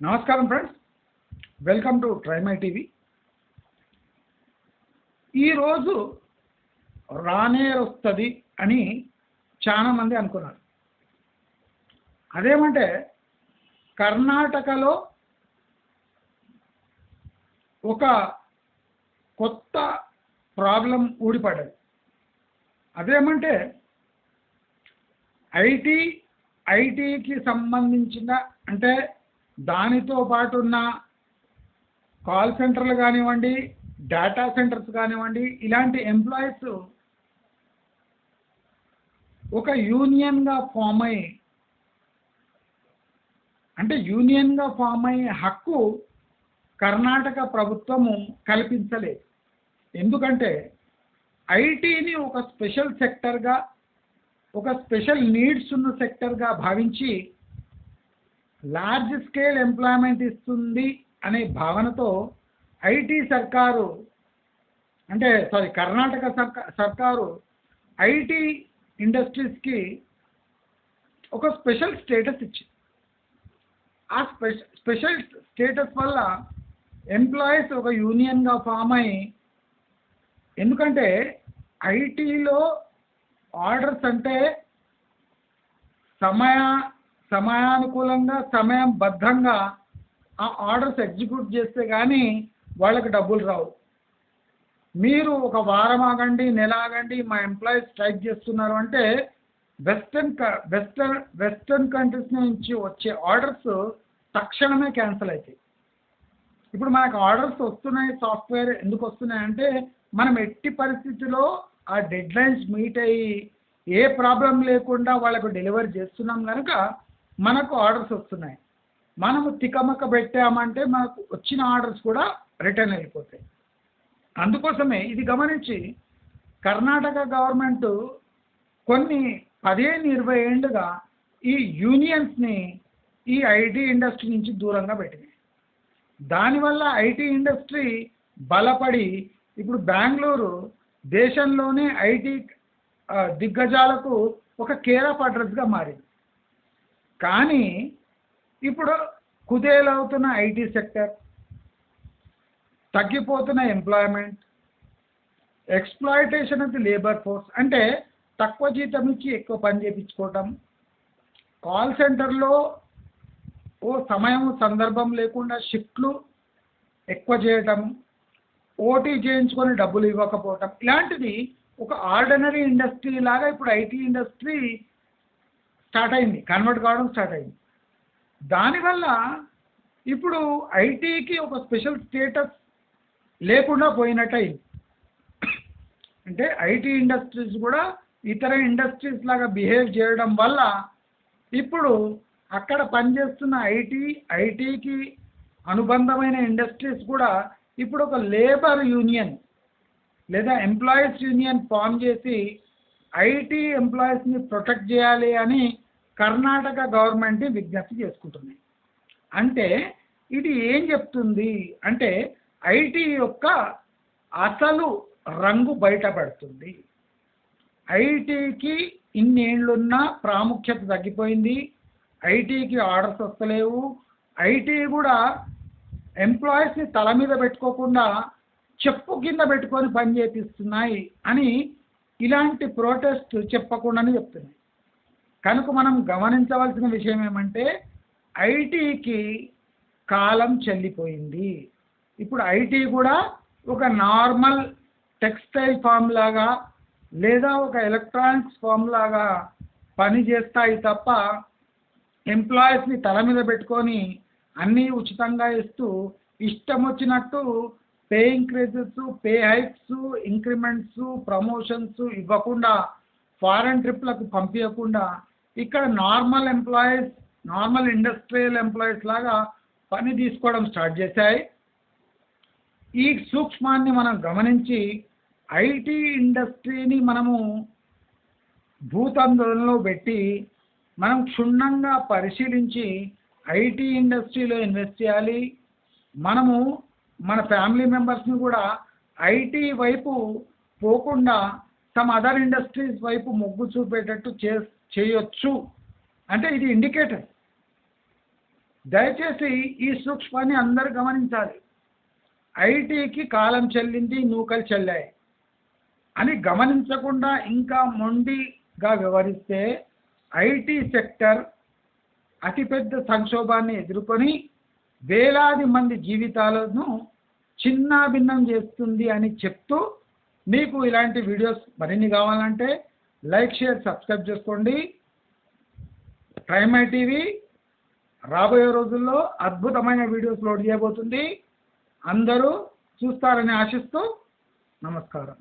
నమస్కారం friends, welcome to try my TV. ఈరోజు రానే వస్తుంది అని చాలామంది అనుకున్నారు. అదేమంటే కర్ణాటకలో ఒక కొత్త ప్రాబ్లం ఊడిపడ్డది. అదేమంటే ఐటీకి సంబంధించిన అంటే దానితో పాటు ఉన్న కాల్ సెంటర్లు కానివ్వండి, డేటా సెంటర్స్ కానివ్వండి, ఇలాంటి ఎంప్లాయీస్ ఒక యూనియన్గా ఫామ్ అయ్యే హక్కు కర్ణాటక ప్రభుత్వము కల్పించలేదు. ఎందుకంటే ఐటీని ఒక స్పెషల్ సెక్టర్గా, ఒక స్పెషల్ నీడ్స్ ఉన్న సెక్టర్గా భావించి లార్జ్ స్కేల్ ఎంప్లాయ్మెంట్ ఇస్తుంది అనే భావనతో కర్ణాటక సర్కారు ఐటీ ఇండస్ట్రీస్కి ఒక స్పెషల్ స్టేటస్ ఇచ్చింది. ఆ స్పెషల్ స్టేటస్ వల్ల ఎంప్లాయీస్ ఒక యూనియన్గా ఫామ్ అయ్యి, ఎందుకంటే ఐటీలో ఆర్డర్స్ అంటే సమయానుకూలంగా సమయబద్ధంగా ఆ ఆర్డర్స్ ఎగ్జిక్యూట్ చేస్తే కానీ వాళ్ళకి డబ్బులు రావు. మీరు ఒక వారం ఆగండి, నెల ఆగండి, మా ఎంప్లాయీస్ స్ట్రైక్ చేస్తున్నారు అంటే వెస్టర్న్ కంట్రీస్ నుంచి వచ్చే ఆర్డర్స్ తక్షణమే క్యాన్సిల్ అవుతాయి. ఇప్పుడు మనకు ఆర్డర్స్ వస్తున్నాయి, సాఫ్ట్వేర్ ఎందుకు వస్తున్నాయంటే మనం ఎట్టి పరిస్థితిలో ఆ డెడ్ లైన్స్ మీట్ అయ్యి ఏ ప్రాబ్లం లేకుండా వాళ్ళకు డెలివరీ చేస్తున్నాం కనుక మనకు ఆర్డర్స్ వస్తున్నాయి. మనము తికమక పెట్టామంటే మనకు వచ్చిన ఆర్డర్స్ కూడా రిటర్న్ అయిపోతాయి. అందుకోసమే ఇది గమనించి కర్ణాటక గవర్నమెంట్ కొన్ని 15-20 ఏళ్ళుగా ఈ యూనియన్స్ని ఈ ఐటీ ఇండస్ట్రీ నుంచి దూరంగా పెట్టింది. దానివల్ల ఐటీ ఇండస్ట్రీ బలపడి ఇప్పుడు బెంగళూరు దేశంలోనే ఐటీ దిగ్గజాలకు ఒక కేర్ ఆఫ్ అడ్రస్గా మారింది. కానీ ఇప్పుడు కుదేలవుతున్న ఐటీ సెక్టర్, తగ్గిపోతున్న employment, exploitation of the labour force అంటే తక్కువ జీతం ఇచ్చి ఎక్కువ పని చేయించుకోవటం, కాల్ సెంటర్లో సందర్భం లేకుండా షిఫ్ట్లు ఎక్కువ చేయటం, ఓటీ చేయించుకొని డబ్బులు ఇవ్వకపోవటం, ఇలాంటిది ఒక ఆర్డినరీ ఇండస్ట్రీ లాగా ఇప్పుడు ఐటీ ఇండస్ట్రీ కన్వర్ట్ కావడం స్టార్ట్ అయింది. దానివల్ల ఇప్పుడు ఐటీకి ఒక స్పెషల్ స్టేటస్ లేకుండా పోయినట్టయింది. అంటే ఐటీ ఇండస్ట్రీస్ కూడా ఇతర ఇండస్ట్రీస్ లాగా బిహేవ్ చేయడం వల్ల ఇప్పుడు అక్కడ పనిచేస్తున్న ఐటీకి అనుబంధమైన ఇండస్ట్రీస్ కూడా ఇప్పుడు ఒక లేబర్ యూనియన్ లేదా ఎంప్లాయీస్ యూనియన్ ఫామ్ చేసి ఐటీ ఎంప్లాయీస్ని ప్రొటెక్ట్ చేయాలి అని కర్ణాటక గవర్నమెంట్ని విజ్ఞప్తి చేసుకుంటున్నాయి. అంటే ఇది ఏం చెప్తుంది అంటే ఐటీ యొక్క అసలు రంగు బయటపడుతుంది. ఐటీకి ఇన్నేళ్లున్న ప్రాముఖ్యత తగ్గిపోయింది. ఐటీకి ఆర్డర్స్ వస్తలేవు. ఐటీ కూడా ఎంప్లాయీస్ని తల మీద పెట్టుకోకుండా చెప్పు కింద పెట్టుకొని పని చేపిస్తున్నాయి అని ఇలాంటి ప్రొటెస్ట్ చెప్పకుండానే చెప్తున్నాయి. కనుక మనం గమనించవలసిన విషయం ఏమంటే ఐటీకి కాలం చెల్లిపోయింది. ఇప్పుడు ఐటీ కూడా ఒక నార్మల్ టెక్స్టైల్ ఫామ్ లాగా లేదా ఒక ఎలక్ట్రానిక్స్ ఫామ్ లాగా పని చేస్తాయి తప్ప ఎంప్లాయీస్ని తల మీద పెట్టుకొని అన్నీ ఉచితంగా ఇస్తూ ఇష్టం వచ్చినట్టు pay increases, pay hikes, increments, promotions ఇవ్వకుండా, ఫారెన్ ట్రిప్లకు పంపించకుండా ఇక్కడ నార్మల్ ఇండస్ట్రియల్ ఎంప్లాయీస్ లాగా పని తీసుకోవడం స్టార్ట్ చేశాయి. ఈ సూక్ష్మాన్ని మనం గమనించి ఐటీ ఇండస్ట్రీని మనము భూతంలో పెట్టి మనం క్షుణ్ణంగా పరిశీలించి ఐటీ ఇండస్ట్రీలో ఇన్వెస్ట్ చేయాలి. మనము మన ఫ్యామిలీ మెంబర్స్ని కూడా ఐటీ వైపు పోకుండా సమ్ అదర్ ఇండస్ట్రీస్ వైపు మొగ్గు చూపేటట్టు చేయొచ్చు. అంటే ఇది ఇండికేటర్. దయచేసి ఈ సూక్ష్మాన్ని అందరూ గమనించాలి. ఐటీకి కాలం చెల్లింది, నూకలు చెల్లాయి అని గమనించకుండా ఇంకా మొండిగా వ్యవహరిస్తే ఐటీ సెక్టర్ అతిపెద్ద సంక్షోభాన్ని ఎదుర్కొని వేలాది మంది జీవితాలను చిన్నాభిన్నం చేస్తుంది అని చెప్తూ, మీకు ఇలాంటి వీడియోస్ మరిన్ని కావాలంటే లైక్, షేర్, సబ్స్క్రైబ్ చేసుకోండి. ప్రైమ్ ఐ టీవీ రాబోయే రోజుల్లో అద్భుతమైన వీడియోస్ లోడ్ చేయబోతుంది. అందరూ చూస్తారని ఆశిస్తూ నమస్కారం.